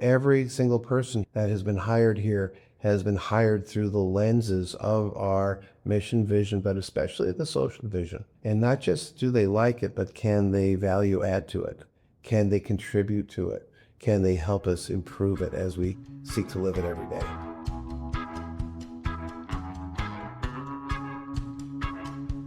Every single person that has been hired here has been hired through the lenses of our mission vision, but especially the social vision. And not just do they like it, but can they value add to it? Can they contribute to it? Can they help us improve it as we seek to live it every day?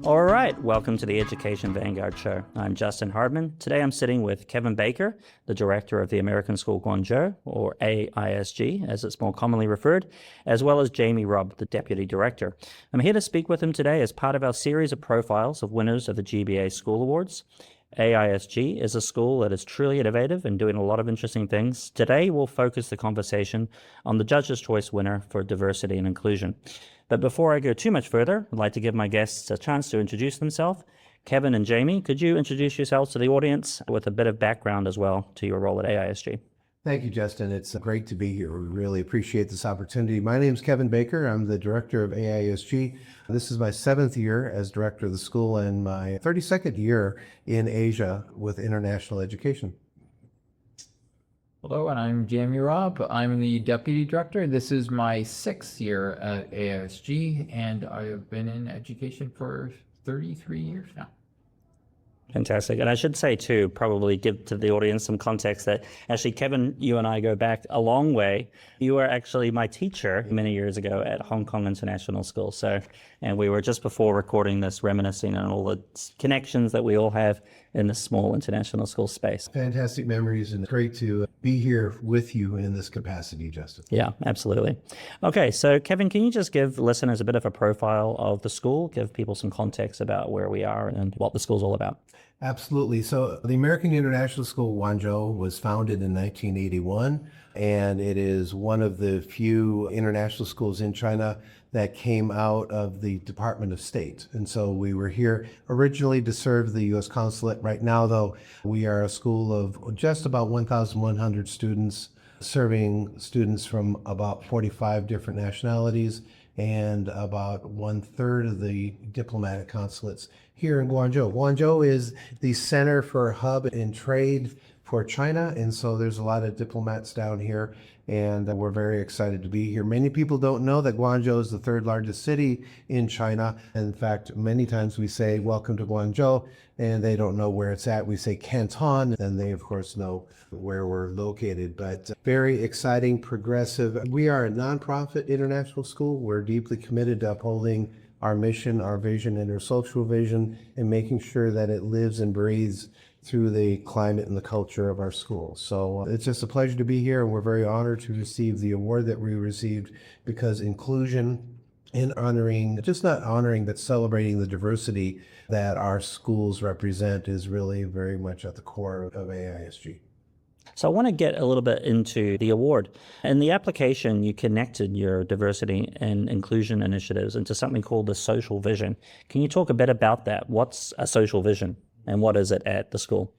All right, welcome to the Education Vanguard Show. I'm Justin Hardman. Today I'm sitting with Kevin Baker, the director of the American School GuangZhou, or AISG, as it's more commonly referred, as well as Jamie Robb, the deputy director. I'm here to speak with him today as part of our series of profiles of winners of the GBA School Awards. AISG is a school that is truly innovative and doing a lot of interesting things. Today, we'll focus the conversation on the Judge's Choice winner for diversity and inclusion. But before I go too much further, I'd like to give my guests a chance to introduce themselves. Kevin and Jamie, could you introduce yourselves to the audience with a bit of background as well to your role at AISG? Thank you, Justin. It's great to be here. We really appreciate this opportunity. My name is Kevin Baker. I'm the director of AISG. This is my 7th year as director of the school and my 32nd year in Asia with international education. Hello, and I'm Jamie Robb. I'm the deputy director. This is my 6th year at AISG, and I have been in education for 33 years now. Fantastic. And I should say too, probably give to the audience some context that actually, Kevin, you and I go back a long way. You were actually my teacher many years ago at Hong Kong International School. And we were just before recording this reminiscing on all the connections that we all have in the small international school space. Fantastic memories, and great to be here with you in this capacity, Justin. Yeah, absolutely. Okay, so Kevin, can you just give listeners a bit of a profile of the school, give people some context about where we are and what the school's all about? Absolutely. So the American International School GuangZhou was founded in 1981, and it is one of the few international schools in China that came out of the Department of State. And so we were here originally to serve the U.S. consulate. Right now, though, we are a school of just about 1,100 students, serving students from about 45 different nationalities and about 1/3 of the diplomatic consulates here in GuangZhou. GuangZhou is the center for hub and trade for China, and so there's a lot of diplomats down here, and we're very excited to be here. Many people don't know that GuangZhou is the 3rd largest city in China. In fact, many times we say, "Welcome to GuangZhou," and they don't know where it's at. We say Canton, and they, of course, know where we're located. But very exciting, progressive. We are a nonprofit international school. We're deeply committed to upholding our mission, our vision, and our social vision, and making sure that it lives and breathes through the climate and the culture of our school. So it's just a pleasure to be here, and we're very honored to receive the award that we received, because inclusion and honoring, just not honoring, but celebrating the diversity that our schools represent is really very much at the core of AISG. So I want to get a little bit into the award. In the application, you connected your diversity and inclusion initiatives into something called the social vision. Can you talk a bit about that? What's a social vision and what is it at the school?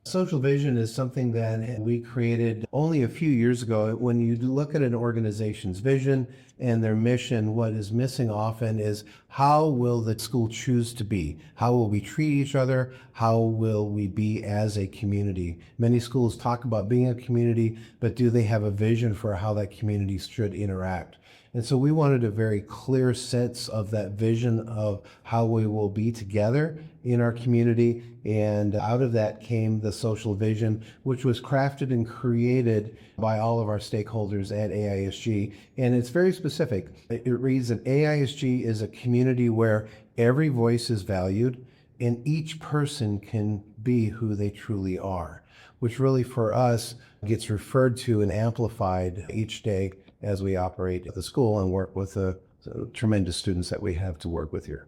Social vision is something that we created only a few years ago. When you look at an organization's vision and their mission, what is missing often is how will the school choose to be? How will we treat each other? How will we be as a community? Many schools talk about being a community, but do they have a vision for how that community should interact? And so we wanted a very clear sense of that vision of how we will be together in our community. And out of that came the social vision, which was crafted and created by all of our stakeholders at AISG. And it's very specific. It reads that AISG is a community where every voice is valued and each person can be who they truly are, which really for us gets referred to and amplified each day as we operate at the school and work with the tremendous students that we have to work with here.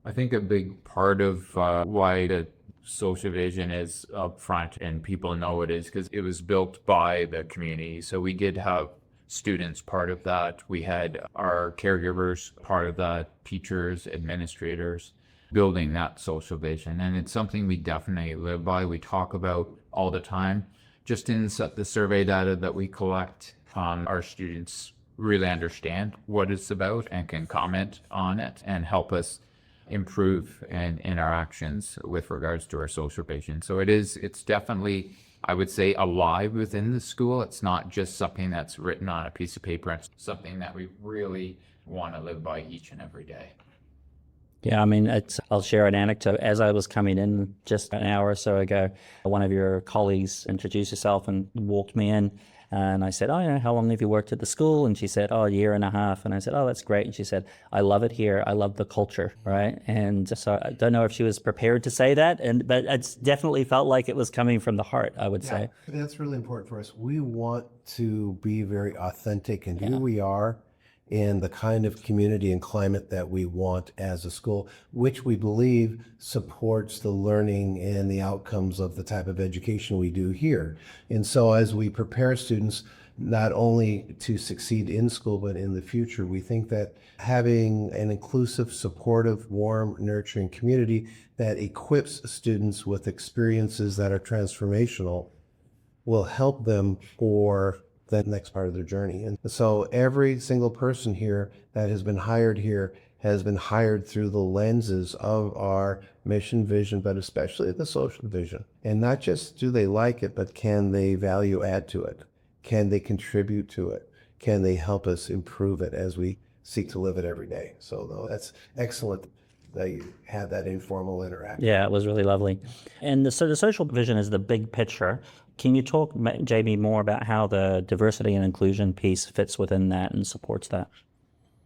I think a big part of why the social vision is up front and people know it is because it was built by the community. So we did have students part of that. We had our caregivers part of that, teachers, administrators, building that social vision. And it's something we definitely live by. We talk about all the time. Just in the survey data that we collect, our students really understand what it's about and can comment on it and help us improve in our actions with regards to our social vision. So it's definitely I would say, alive within the school. It's not just something that's written on a piece of paper. It's something that we really want to live by each and every day. Yeah, I mean, I'll share an anecdote. As I was coming in just an hour or so ago, one of your colleagues introduced herself and walked me in. And I said, oh, yeah, how long have you worked at the school? And she said, oh, a year and a half. And I said, oh, that's great. And she said, I love it here. I love the culture, right? And so I don't know if she was prepared to say that, but it's definitely felt like it was coming from the heart, I would say. That's really important for us. We want to be very authentic in who we are and the kind of community and climate that we want as a school, which we believe supports the learning and the outcomes of the type of education we do here. And so as we prepare students not only to succeed in school, but in the future, we think that having an inclusive, supportive, warm, nurturing community that equips students with experiences that are transformational will help them for the next part of their journey. And so every single person here that has been hired here has been hired through the lenses of our mission, vision, but especially the social vision. And not just do they like it, but can they value add to it? Can they contribute to it? Can they help us improve it as we seek to live it every day? So that's excellent that you had that informal interaction. Yeah, it was really lovely. And so the social vision is the big picture. Can you talk, Jamie, more about how the diversity and inclusion piece fits within that and supports that?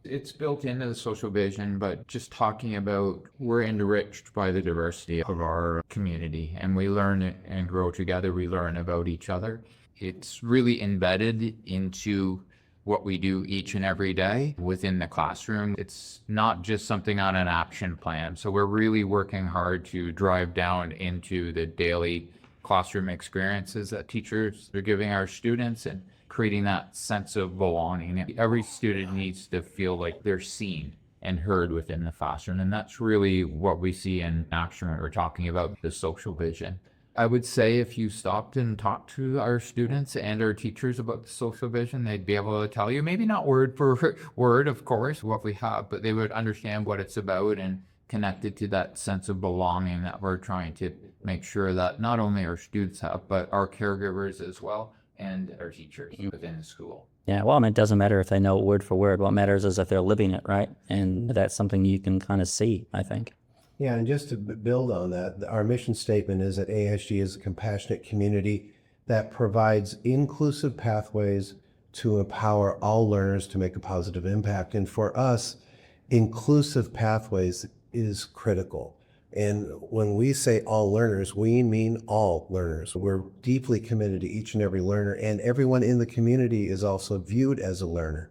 It's built into the social vision, but just talking about we're enriched by the diversity of our community, and we learn and grow together. We learn about each other. It's really embedded into what we do each and every day within the classroom. It's not just something on an action plan. So we're really working hard to drive down into the daily classroom experiences that teachers are giving our students and creating that sense of belonging. Every student needs to feel like they're seen and heard within the classroom. And that's really what we see in action when we're talking about the social vision. I would say if you stopped and talked to our students and our teachers about the social vision, they'd be able to tell you, maybe not word for word, of course, what we have, but they would understand what it's about and connected to that sense of belonging that we're trying to make sure that not only our students have, but our caregivers as well and our teachers within the school. Yeah, well, I mean, it doesn't matter if they know it word for word. What matters is if they're living it, right? And that's something you can kind of see, I think. Yeah, and just to build on that, our mission statement is that AISG is a compassionate community that provides inclusive pathways to empower all learners to make a positive impact. And for us, inclusive pathways is critical. And when we say all learners, we mean all learners. We're deeply committed to each and every learner, and everyone in the community is also viewed as a learner.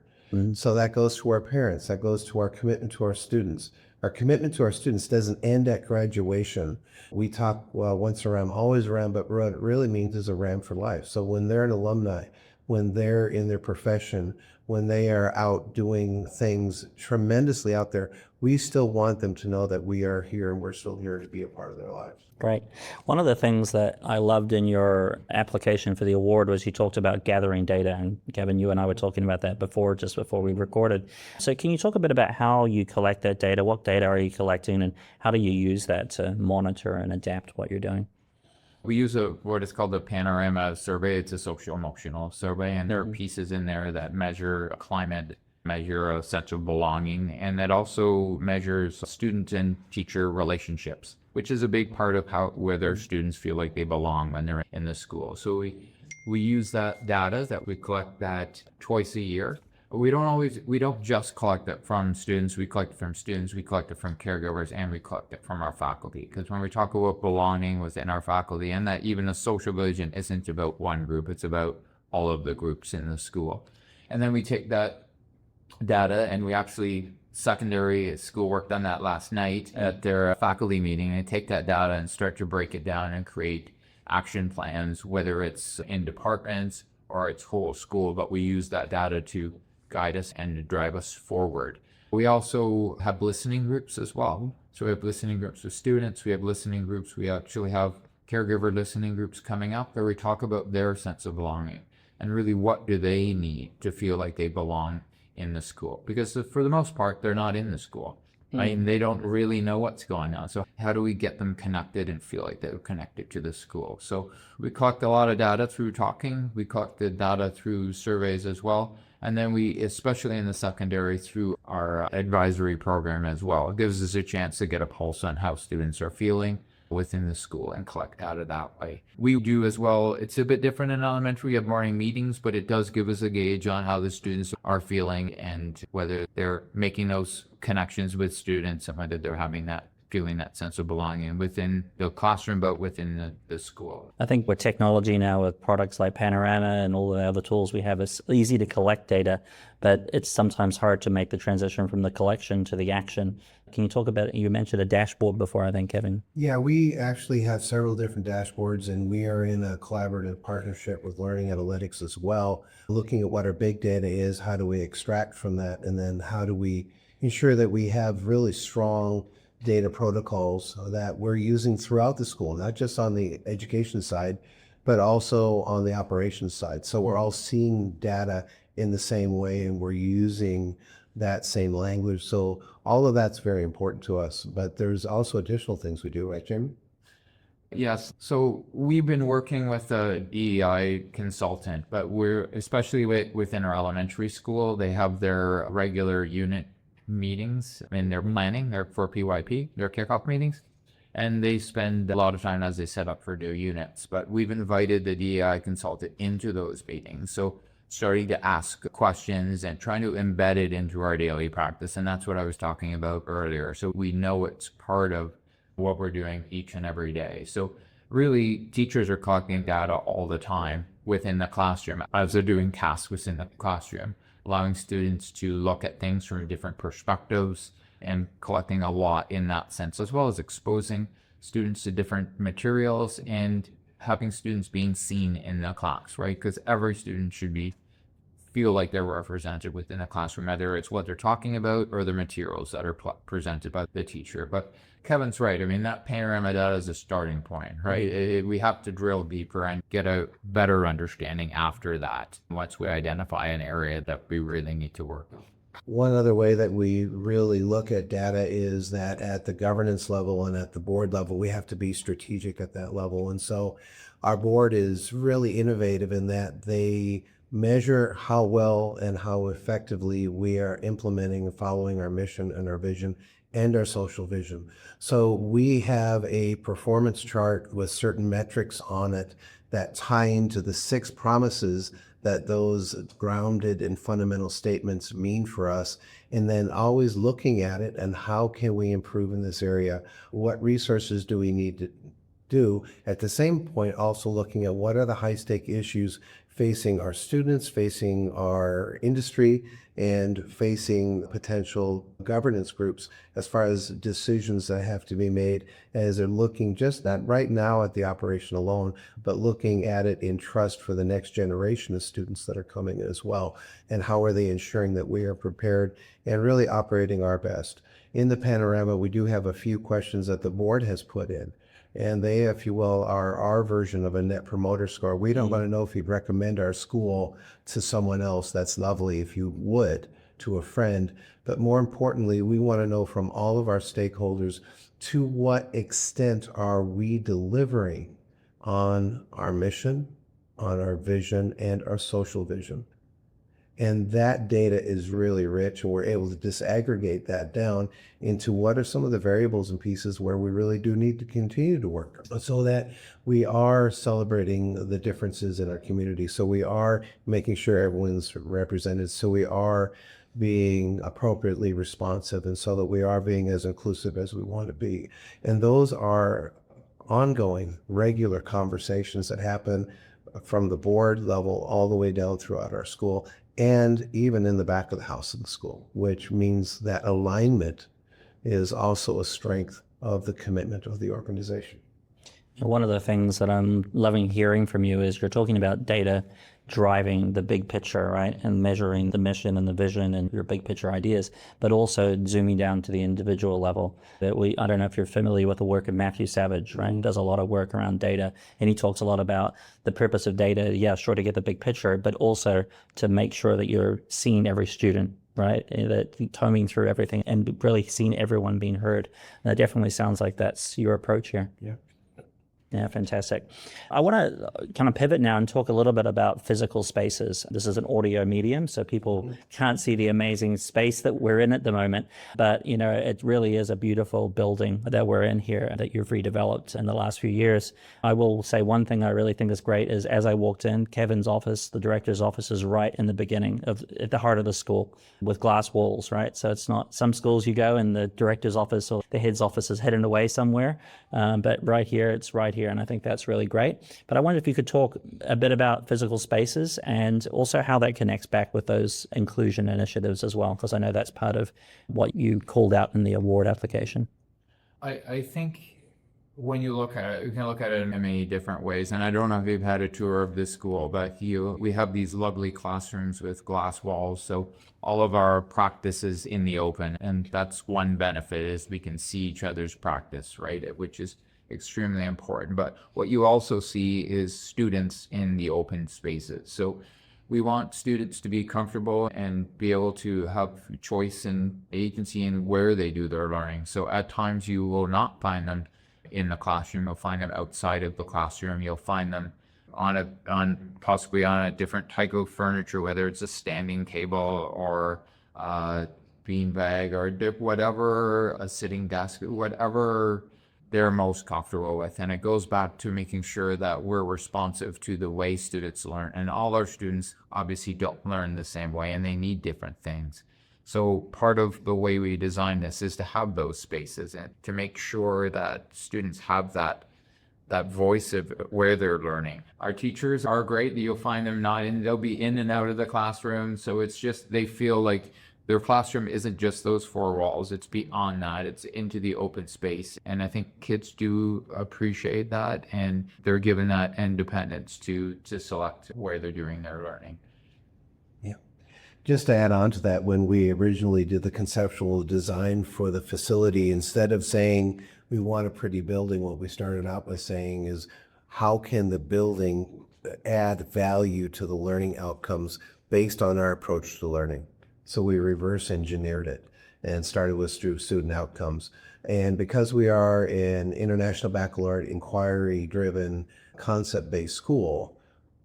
So that goes to our parents, that goes to our commitment to our students. Our commitment to our students doesn't end at graduation. We talk, well, once around, always around, but what it really means is around for life. So when they're an alumni, when they're in their profession, when they are out doing things tremendously out there, we still want them to know that we are here and we're still here to be a part of their lives. Great. One of the things that I loved in your application for the award was you talked about gathering data. And Kevin, you and I were talking about that before, just before we recorded. So can you talk a bit about how you collect that data? What data are you collecting and how do you use that to monitor and adapt what you're doing? We use what is called the Panorama survey. It's a social emotional survey, and there are pieces in there that measure climate, measure a sense of belonging, and that also measures student and teacher relationships, which is a big part of whether students feel like they belong when they're in the school. So we use that data that we collect that twice a year. We don't just collect it from students. We collect it from students, we collect it from caregivers, and we collect it from our faculty. Because when we talk about belonging within our faculty, and that even the social vision isn't about one group, it's about all of the groups in the school. And then we take that data and we actually, secondary school work done that last night at their faculty meeting, and take that data and start to break it down and create action plans, whether it's in departments or it's whole school, but we use that data to guide us and to drive us forward. We also have listening groups as well. So we have listening groups with students, we have listening groups, we actually have caregiver listening groups coming up where we talk about their sense of belonging and really what do they need to feel like they belong in the school. Because for the most part, they're not in the school. I mean, they don't really know what's going on. So how do we get them connected and feel like they're connected to the school? So we collect a lot of data through talking. We collect the data through surveys as well. And then we, especially in the secondary, through our advisory program as well. It gives us a chance to get a pulse on how students are feeling within the school and collect data that way. We do as well, it's a bit different in elementary, we have morning meetings, but it does give us a gauge on how the students are feeling and whether they're making those connections with students and whether they're having that feeling that sense of belonging within the classroom, but within the school. I think with technology now, with products like Panorama and all the other tools we have, it's easy to collect data, but it's sometimes hard to make the transition from the collection to the action. Can you talk about, you mentioned a dashboard before, I think, Kevin. Yeah, we actually have several different dashboards, and we are in a collaborative partnership with Learning Analytics as well, looking at what our big data is, how do we extract from that, and then how do we ensure that we have really strong data protocols that we're using throughout the school, not just on the education side, but also on the operations side. So we're all seeing data in the same way and we're using that same language. So all of that's very important to us, but there's also additional things we do, right, Jamie? Yes. So we've been working with a DEI consultant, but we're especially within our elementary school, they have their regular unit meetings and their planning, their for PYP, their kickoff meetings. And they spend a lot of time as they set up for their units. But we've invited the DEI consultant into those meetings. So starting to ask questions and trying to embed it into our daily practice. And that's what I was talking about earlier. So we know it's part of what we're doing each and every day. So really, teachers are collecting data all the time within the classroom as they're doing tasks within the classroom, allowing students to look at things from different perspectives and collecting a lot in that sense, as well as exposing students to different materials and having students being seen in the class, right? Because every student should feel like they're represented within the classroom, whether it's what they're talking about or the materials that are presented by the teacher. But Kevin's right. I mean, that panorama data is a starting point, right? We have to drill deeper and get a better understanding after that, once we identify an area that we really need to work on. One other way that we really look at data is that at the governance level and at the board level, we have to be strategic at that level. And so our board is really innovative in that they measure how well and how effectively we are implementing and following our mission and our vision and our social vision. So we have a performance chart with certain metrics on it that tie into the 6 promises that those grounded in fundamental statements mean for us, and then always looking at it and how can we improve in this area? What resources do we need to do? At the same point, also looking at what are the high-stake issues facing our students, facing our industry, and facing potential governance groups as far as decisions that have to be made as they're looking just not right now at the operation alone, but looking at it in trust for the next generation of students that are coming as well. And how are they ensuring that we are prepared and really operating our best? In the panorama, we do have a few questions that the board has put in. And they, if you will, are our version of a net promoter score. We don't want to know if you'd recommend our school to someone else. That's lovely if you would, to a friend. But more importantly, we want to know from all of our stakeholders, to what extent are we delivering on our mission, on our vision, and our social vision? And that data is really rich, and we're able to disaggregate that down into what are some of the variables and pieces where we really do need to continue to work so that we are celebrating the differences in our community. So we are making sure everyone's represented. So we are being appropriately responsive, and so that we are being as inclusive as we want to be. And those are ongoing, regular conversations that happen from the board level all the way down throughout our school, and even in the back of the house of the school, which means that alignment is also a strength of the commitment of the organization. One of the things that I'm loving hearing from you is you're talking about data driving the big picture, right? And measuring the mission and the vision and your big picture ideas, but also zooming down to the individual level. I don't know if you're familiar with the work of Matthew Savage, right? He does a lot of work around data, and he talks a lot about the purpose of data. Yeah, sure, to get the big picture, but also to make sure that you're seeing every student right? That combing through everything and really seeing everyone being heard. And that definitely sounds like that's your approach here. Yeah. Yeah, fantastic. I want to kind of pivot now and talk a little bit about physical spaces. This is an audio medium, so people can't see the amazing space that we're in at the moment. But, you know, it really is a beautiful building that we're in here that you've redeveloped in the last few years. I will say one thing I really think is great is as I walked in, Kevin's office, the director's office, is right in the beginning at the heart of the school with glass walls, right? So it's not some schools you go and the director's office or the head's office is hidden away somewhere. But right here, it's right here. And I think that's really great. But I wonder if you could talk a bit about physical spaces and also how that connects back with those inclusion initiatives as well, because I know that's part of what you called out in the award application. I think when you look at it, you can look at it in many different ways. And I don't know if you've had a tour of this school, but we have these lovely classrooms with glass walls. So all of our practice is in the open. And that's one benefit is we can see each other's practice, right? Which is extremely important. But what you also see is students in the open spaces. So we want students to be comfortable and be able to have choice and agency in where they do their learning. So at times you will not find them in the classroom. You'll find them outside of the classroom. You'll find them possibly on a different type of furniture, whether it's a standing table or a beanbag or whatever, a sitting desk, whatever they're most comfortable with. And it goes back to making sure that we're responsive to the way students learn. And all our students obviously don't learn the same way and they need different things. So part of the way we design this is to have those spaces and to make sure that students have that voice of where they're learning. Our teachers are great. You'll find them they'll be in and out of the classroom. So it's just, they feel like their classroom isn't just those four walls. It's beyond that. It's into the open space. And I think kids do appreciate that. And they're given that independence to select where they're doing their learning. Just to add on to that, when we originally did the conceptual design for the facility, instead of saying we want a pretty building, what we started out by saying is how can the building add value to the learning outcomes based on our approach to learning? So we reverse engineered it and started with student outcomes. And because we are an international baccalaureate inquiry-driven concept-based school,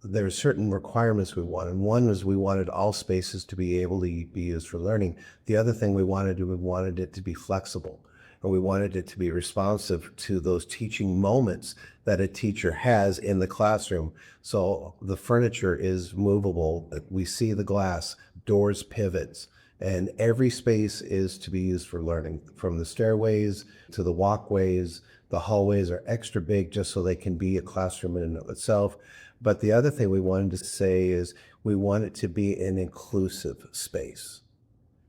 there are certain requirements we wanted. One was we wanted all spaces to be able to be used for learning. The other thing we wanted it to be flexible, or we wanted it to be responsive to those teaching moments that a teacher has in the classroom. So the furniture is movable. We see the glass, doors pivots, and every space is to be used for learning. From the stairways to the walkways, the hallways are extra big just so they can be a classroom in and of itself. But the other thing we wanted to say is we want it to be an inclusive space.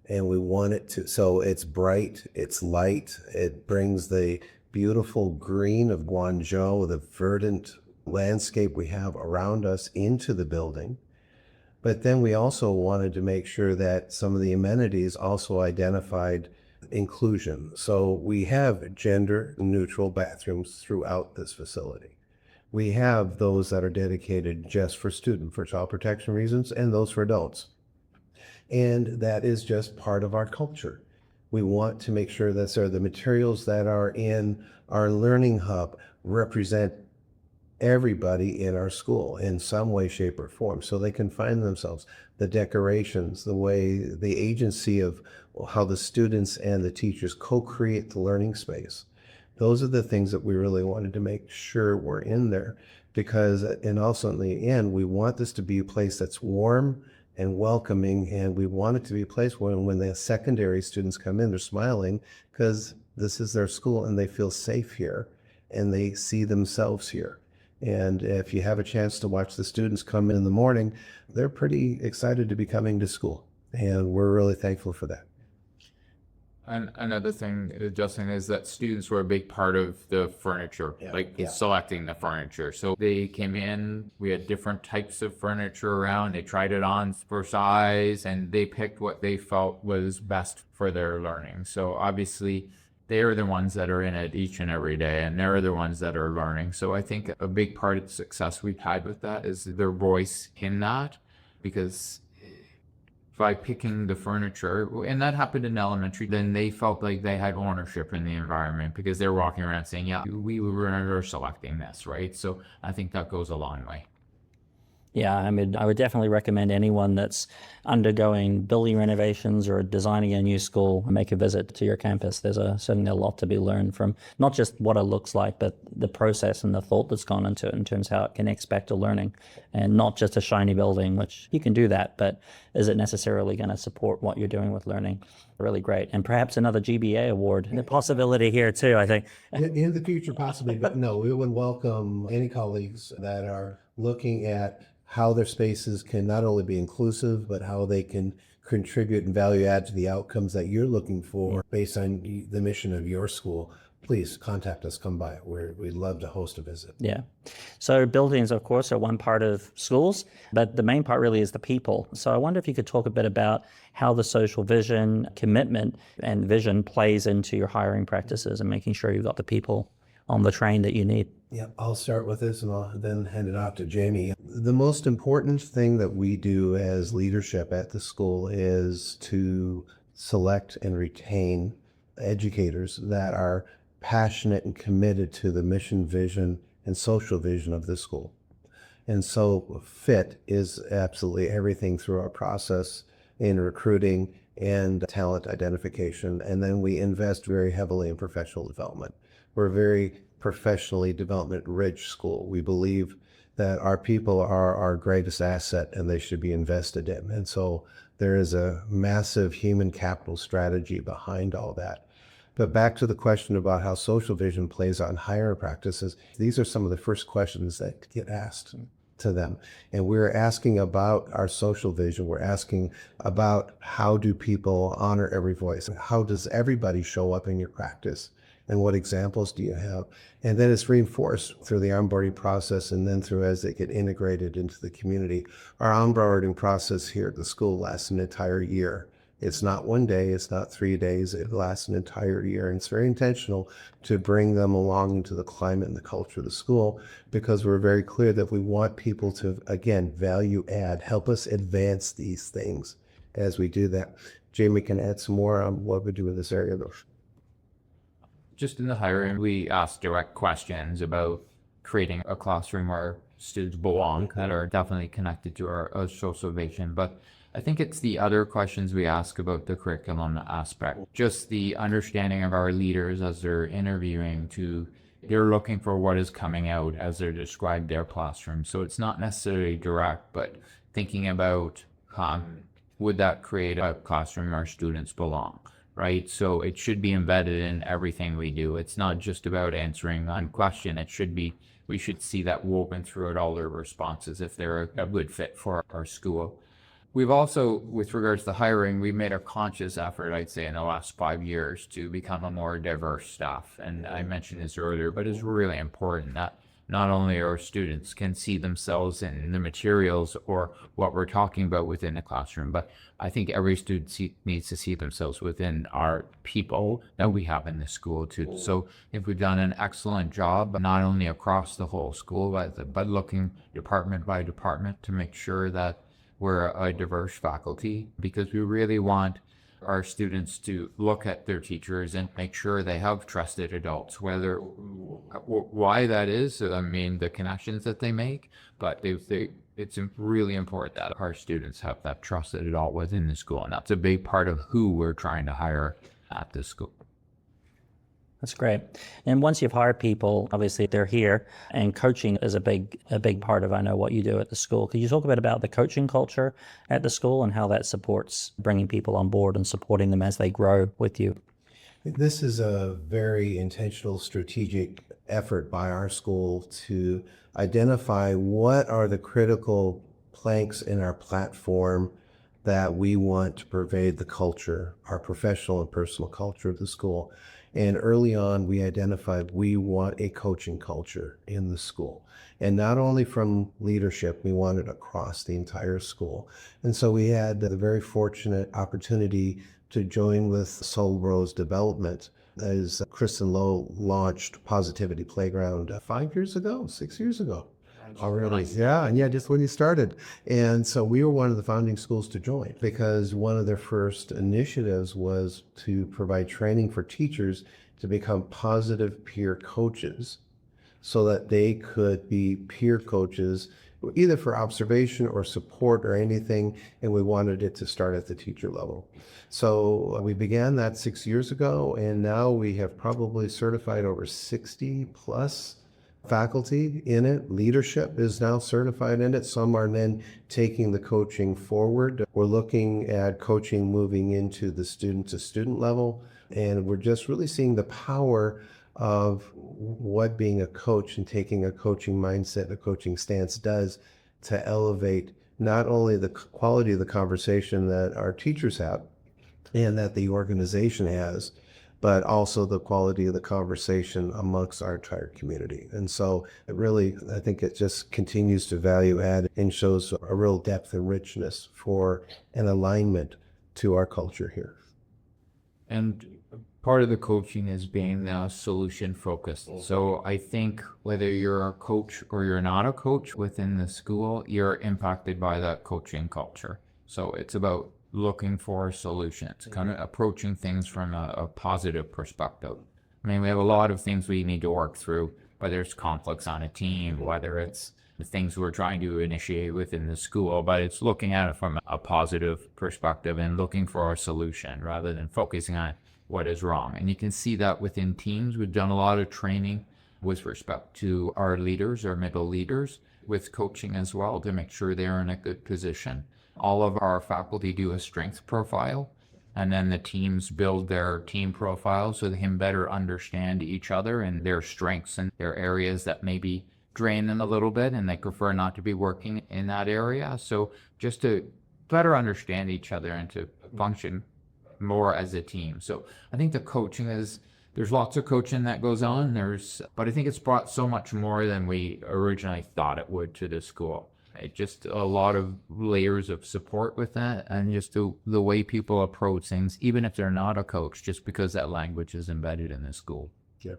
And we want it to, so it's bright, it's light, it brings the beautiful green of GuangZhou, the verdant landscape we have around us into the building. But then we also wanted to make sure that some of the amenities also identified inclusion. So we have gender neutral bathrooms throughout this facility. We have those that are dedicated just for child protection reasons, and those for adults. And that is just part of our culture. We want to make sure that the materials that are in our learning hub represent everybody in our school in some way, shape, or form, so they can find themselves. The decorations, the agency of how the students and the teachers co-create the learning space. Those are the things that we really wanted to make sure were in there, because, and also in the end, we want this to be a place that's warm and welcoming, and we want it to be a place where when the secondary students come in, they're smiling because this is their school and they feel safe here and they see themselves here. And if you have a chance to watch the students come in the morning, they're pretty excited to be coming to school, and we're really thankful for that. And another thing, Justin, is that students were a big part of the furniture, selecting the furniture. So they came in, we had different types of furniture around, they tried it on for size, and they picked what they felt was best for their learning. So obviously, they're the ones that are in it each and every day, and they're the ones that are learning. So I think a big part of the success we've had with that is their voice in that, because by picking the furniture, and that happened in elementary, then they felt like they had ownership in the environment because they're walking around saying, yeah, we were selecting this, right? So I think that goes a long way. Yeah, I mean, I would definitely recommend anyone that's undergoing building renovations or designing a new school make a visit to your campus. There's certainly a lot to be learned from not just what it looks like, but the process and the thought that's gone into it in terms of how it connects back to learning, and not just a shiny building, which you can do that, but is it necessarily going to support what you're doing with learning? Really great. And perhaps another GBA award, the possibility here too, I think. In the future, possibly, but no, we would welcome any colleagues that are looking at how their spaces can not only be inclusive, but how they can contribute and value add to the outcomes that you're looking for based on the mission of your school. Please contact us, come by. We'd love to host a visit. Yeah. So buildings, of course, are one part of schools, but the main part really is the people. So I wonder if you could talk a bit about how the social vision, commitment, and vision plays into your hiring practices and making sure you've got the people on the train that you need. Yeah, I'll start with this and I'll then hand it off to Jamie. The most important thing that we do as leadership at the school is to select and retain educators that are passionate and committed to the mission, vision, and social vision of the school. And so fit is absolutely everything through our process in recruiting and talent identification. And then we invest very heavily in professional development. We're a very professionally development rich school. We believe that our people are our greatest asset and they should be invested in. And so there is a massive human capital strategy behind all that. But back to the question about how social vision plays on hiring practices, these are some of the first questions that get asked to them. And we're asking about our social vision. We're asking about how do people honor every voice? How does everybody show up in your practice? And what examples do you have? And then it's reinforced through the onboarding process and then through as they get integrated into the community. Our onboarding process here at the school lasts an entire year. It's not one day, it's not 3 days, it lasts an entire year. And it's very intentional to bring them along into the climate and the culture of the school because we're very clear that we want people to, again, value add, help us advance these things as we do that. Jamie can add some more on what we do in this area though. Just in the hiring, we ask direct questions about creating a classroom where students belong that are definitely connected to our social vision. But I think it's the other questions we ask about the curriculum aspect, just the understanding of our leaders as they're interviewing they're looking for what is coming out as they're described their classroom. So it's not necessarily direct, but thinking about would that create a classroom where students belong? Right? So it should be embedded in everything we do. It's not just about answering one question. We should see that woven throughout all their responses if they're a good fit for our school. We've also, with regards to hiring, we've made a conscious effort, I'd say, in the last 5 years to become a more diverse staff. And I mentioned this earlier, but it's really important that not only our students can see themselves in the materials or what we're talking about within the classroom, but I think every student needs to see themselves within our people that we have in the school too. So if we've done an excellent job, not only across the whole school, but looking department by department to make sure that we're a diverse faculty, because we really want our students to look at their teachers and make sure they have trusted adults, why that is, I mean, the connections that they make, but it's really important that our students have that trusted adult within the school. And that's a big part of who we're trying to hire at this school. That's great. And once you've hired people, obviously they're here, and coaching is a big part of, I know, what you do at the school. Could you talk a bit about the coaching culture at the school and how that supports bringing people on board and supporting them as they grow with you? This is a very intentional, strategic effort by our school to identify what are the critical planks in our platform that we want to pervade the culture, our professional and personal culture of the school. And early on, we identified we want a coaching culture in the school. And not only from leadership, we want it across the entire school. And so we had the very fortunate opportunity to join with Soul Rose Development as Kristen Lowe launched Positivity Playground 5 years ago, 6 years ago. Oh, really? Yeah, and yeah, just when you started. And so we were one of the founding schools to join because one of their first initiatives was to provide training for teachers to become positive peer coaches so that they could be peer coaches either for observation or support or anything. And we wanted it to start at the teacher level. So we began that 6 years ago, and now we have probably certified over 60 plus faculty in it. Leadership is now certified in it. Some are then taking the coaching forward. We're looking at coaching moving into the student to student level. And we're just really seeing the power of what being a coach and taking a coaching mindset, a coaching stance does to elevate not only the quality of the conversation that our teachers have and that the organization has, but also the quality of the conversation amongst our entire community. And so it really, I think it just continues to value add and shows a real depth and richness for an alignment to our culture here. And part of the coaching is being solution focused. So I think whether you're a coach or you're not a coach within the school, you're impacted by that coaching culture. So it's about looking for solutions, kind of approaching things from a positive perspective. I mean, we have a lot of things we need to work through, whether it's conflicts on a team, whether it's the things we're trying to initiate within the school, but it's looking at it from a positive perspective and looking for a solution rather than focusing on what is wrong. And you can see that within teams. We've done a lot of training with respect to our leaders, our middle leaders, with coaching as well to make sure they're in a good position. All of our faculty do a strength profile, and then the teams build their team profile so they can better understand each other and their strengths and their areas that maybe drain them a little bit and they prefer not to be working in that area. So just to better understand each other and to function more as a team. So I think the coaching there's lots of coaching that goes on. But I think it's brought so much more than we originally thought it would to the school. It just a lot of layers of support with that, and just the way people approach things, even if they're not a coach, just because that language is embedded in the school. Yeah.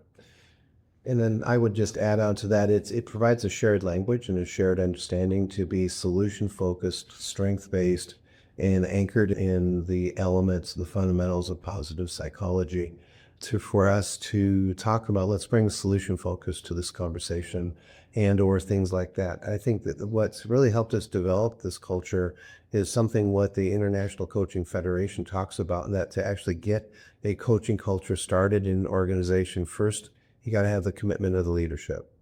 And then I would just add on to that, it provides a shared language and a shared understanding to be solution focused, strength based, and anchored in the elements, the fundamentals of positive psychology. For us to talk about, let's bring solution focus to this conversation and or things like that. I think that what's really helped us develop this culture is something what the International Coaching Federation talks about, and that to actually get a coaching culture started in an organization, first, you got to have the commitment of the leadership.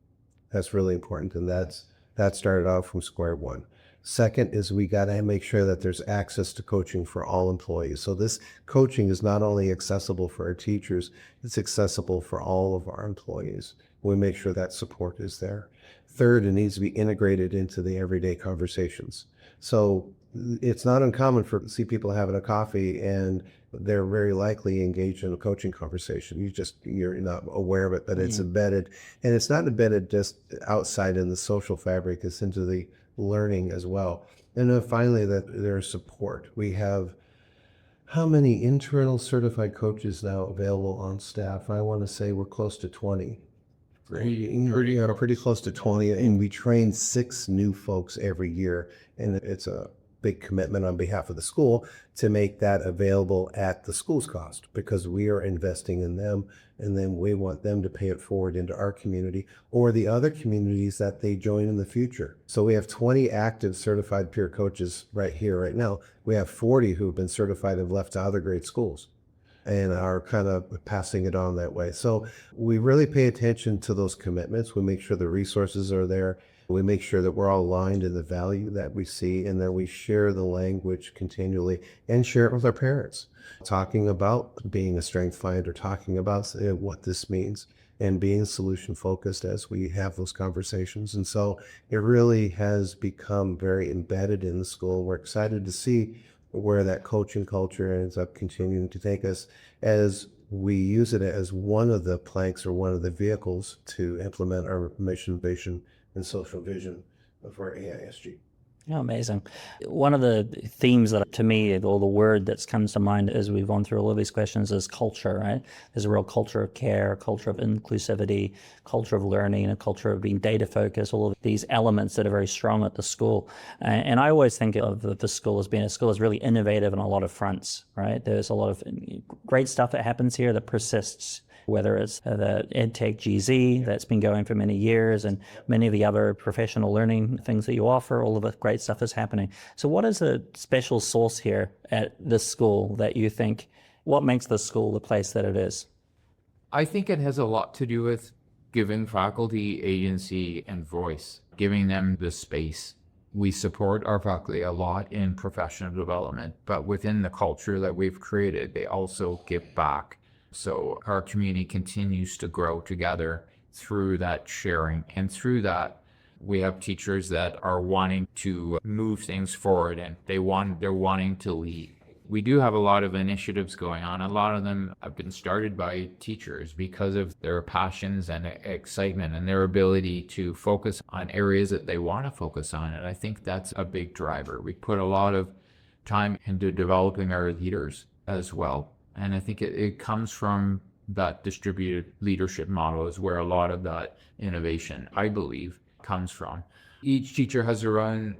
That's really important. And that started out from square one. Second is we got to make sure that there's access to coaching for all employees. So this coaching is not only accessible for our teachers, it's accessible for all of our employees. We make sure that support is there. Third, it needs to be integrated into the everyday conversations. So it's not uncommon to see people having a coffee and they're very likely engaged in a coaching conversation. You're not aware of it, but it's embedded. And it's not embedded just outside in the social fabric, it's into the learning as well. And then finally, that there's support. We have how many internal certified coaches now available on staff? I want to say we're close to 20. Pretty close to 20. And we train 6 new folks every year. And it's a big commitment on behalf of the school to make that available at the school's cost, because we are investing in them, and then we want them to pay it forward into our community or the other communities that they join in the future. So we have 20 active certified peer coaches right here, right now. We have 40 who have been certified and left to other great schools and are kind of passing it on that way. So we really pay attention to those commitments. We make sure the resources are there. We make sure that we're all aligned in the value that we see, and then we share the language continually and share it with our parents, talking about being a strength finder, talking about what this means, and being solution focused as we have those conversations. And so it really has become very embedded in the school. We're excited to see where that coaching culture ends up continuing to take us as we use it as one of the planks or one of the vehicles to implement our mission, vision, and social vision for AISG. Oh, amazing. One of the themes that to me, or the word that comes to mind as we've gone through all of these questions is culture, right? There's a real culture of care, a culture of inclusivity, culture of learning, a culture of being data focused, all of these elements that are very strong at the school. And I always think of the school as being a school that's really innovative on a lot of fronts, right? There's a lot of great stuff that happens here that persists, whether it's the EdTech GZ that's been going for many years and many of the other professional learning things that you offer, all of the great stuff is happening. So what is the special sauce here at this school that you think, what makes this school the place that it is? I think it has a lot to do with giving faculty agency and voice, giving them the space. We support our faculty a lot in professional development, but within the culture that we've created, they also give back. So our community continues to grow together through that sharing. And through that, we have teachers that are wanting to move things forward and they're wanting to lead. We do have a lot of initiatives going on. A lot of them have been started by teachers because of their passions and excitement and their ability to focus on areas that they want to focus on. And I think that's a big driver. We put a lot of time into developing our leaders as well. And I think it comes from that distributed leadership model is where a lot of that innovation, I believe, comes from. Each teacher has their own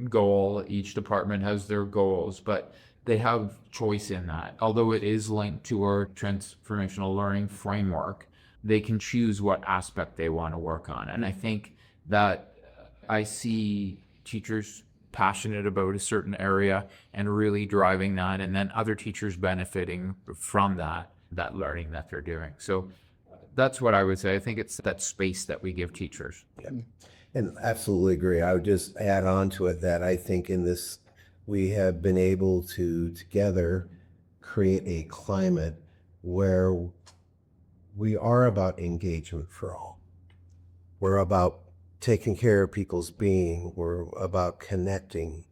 goal. Each department has their goals, but they have choice in that. Although it is linked to our transformational learning framework, they can choose what aspect they want to work on. And I think that I see teachers passionate about a certain area and really driving that, and then other teachers benefiting from that learning that they're doing. So that's what I would say. I think it's that space that we give teachers. Yeah. And absolutely agree. I would just add on to it that I think in this, we have been able to together create a climate where we are about engagement for all. We're about taking care of people's being. We're about connecting.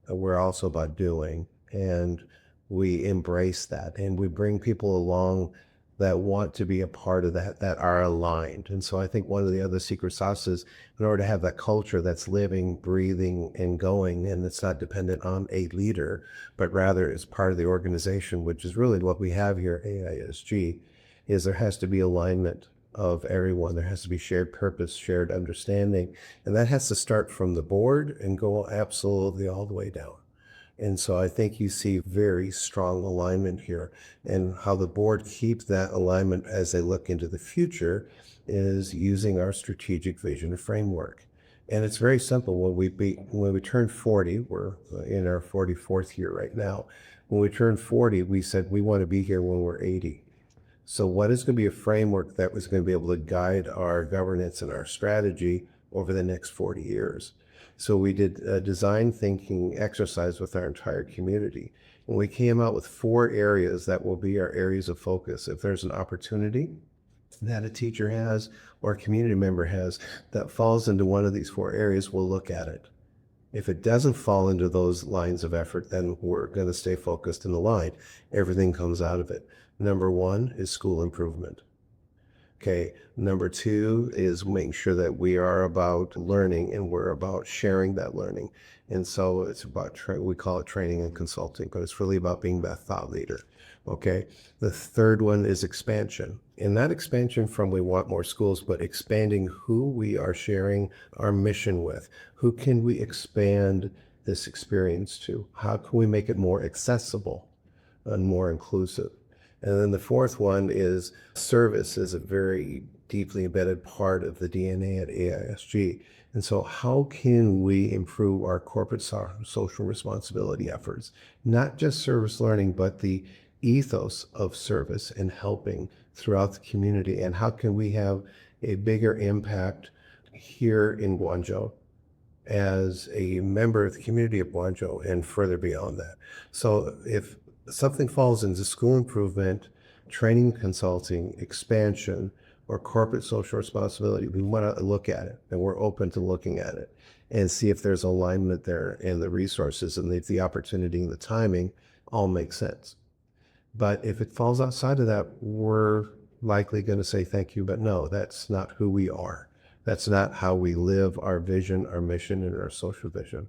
We're also about doing. And we embrace that. And we bring people along that want to be a part of that, that are aligned. And so I think one of the other secret sauces, in order to have that culture that's living, breathing, and going, and it's not dependent on a leader, but rather is part of the organization, which is really what we have here at AISG, is there has to be alignment of everyone. There has to be shared purpose, shared understanding, and that has to start from the board and go absolutely all the way down. And so I think you see very strong alignment here, and how the board keeps that alignment as they look into the future is using our strategic vision framework. And it's very simple. When we turn 40, we're in our 44th year right now. When we turn 40, we said we want to be here when we're 80. So what is going to be a framework that was going to be able to guide our governance and our strategy over the next 40 years? So we did a design thinking exercise with our entire community. And we came out with 4 areas that will be our areas of focus. If there's an opportunity that a teacher has or a community member has that falls into one of these 4 areas, we'll look at it. If it doesn't fall into those lines of effort, then we're going to stay focused in the line. Everything comes out of it. Number 1 is school improvement. Okay. Number 2 is making sure that we are about learning and we're about sharing that learning. And so it's about, we call it training and consulting, but it's really about being that thought leader. Okay. The 3rd one is expansion. And not expansion from we want more schools, but expanding who we are sharing our mission with. Who can we expand this experience to? How can we make it more accessible and more inclusive? And then the 4th one is service is a very deeply embedded part of the DNA at AISG. And so how can we improve our corporate social responsibility efforts? Not just service learning, but the ethos of service and helping throughout the community. And how can we have a bigger impact here in GuangZhou as a member of the community of GuangZhou and further beyond that? So if something falls into school improvement, training, consulting, expansion, or corporate social responsibility, we want to look at it, and we're open to looking at it and see if there's alignment there and the resources and if the opportunity and the timing all make sense. But if it falls outside of that, we're likely going to say thank you, but no, that's not who we are. That's not how we live our vision, our mission, and our social vision.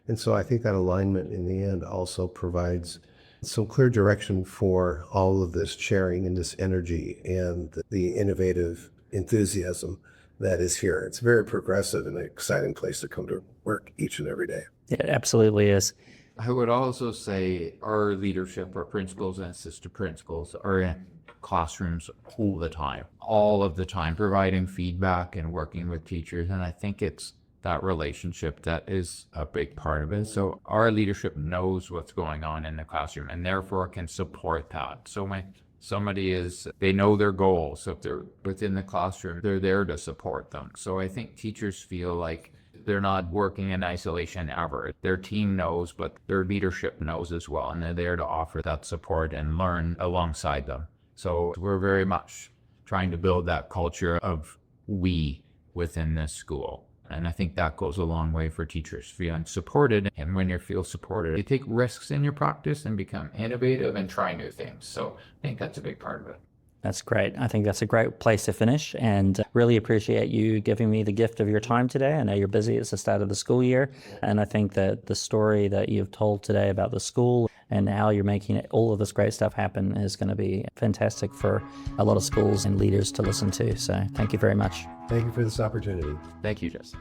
And so I think that alignment in the end also provides some clear direction for all of this sharing and this energy and the innovative enthusiasm that is here. It's very progressive and an exciting place to come to work each and every day. It absolutely is. I would also say our leadership, our principals and assistant principals are in classrooms all of the time, providing feedback and working with teachers. And I think it's that relationship that is a big part of it. So our leadership knows what's going on in the classroom and therefore can support that. So when they know their goals. So if they're within the classroom, they're there to support them. So I think teachers feel like they're not working in isolation ever. Their team knows, but their leadership knows as well. And they're there to offer that support and learn alongside them. So we're very much trying to build that culture of we within this school. And I think that goes a long way for teachers, feeling supported. And when you feel supported, you take risks in your practice and become innovative and try new things. So I think that's a big part of it. That's great. I think that's a great place to finish, and really appreciate you giving me the gift of your time today. I know you're busy. It's the start of the school year. And I think that the story that you've told today about the school and how you're making all of this great stuff happen is going to be fantastic for a lot of schools and leaders to listen to. So thank you very much. Thank you for this opportunity. Thank you, Justin.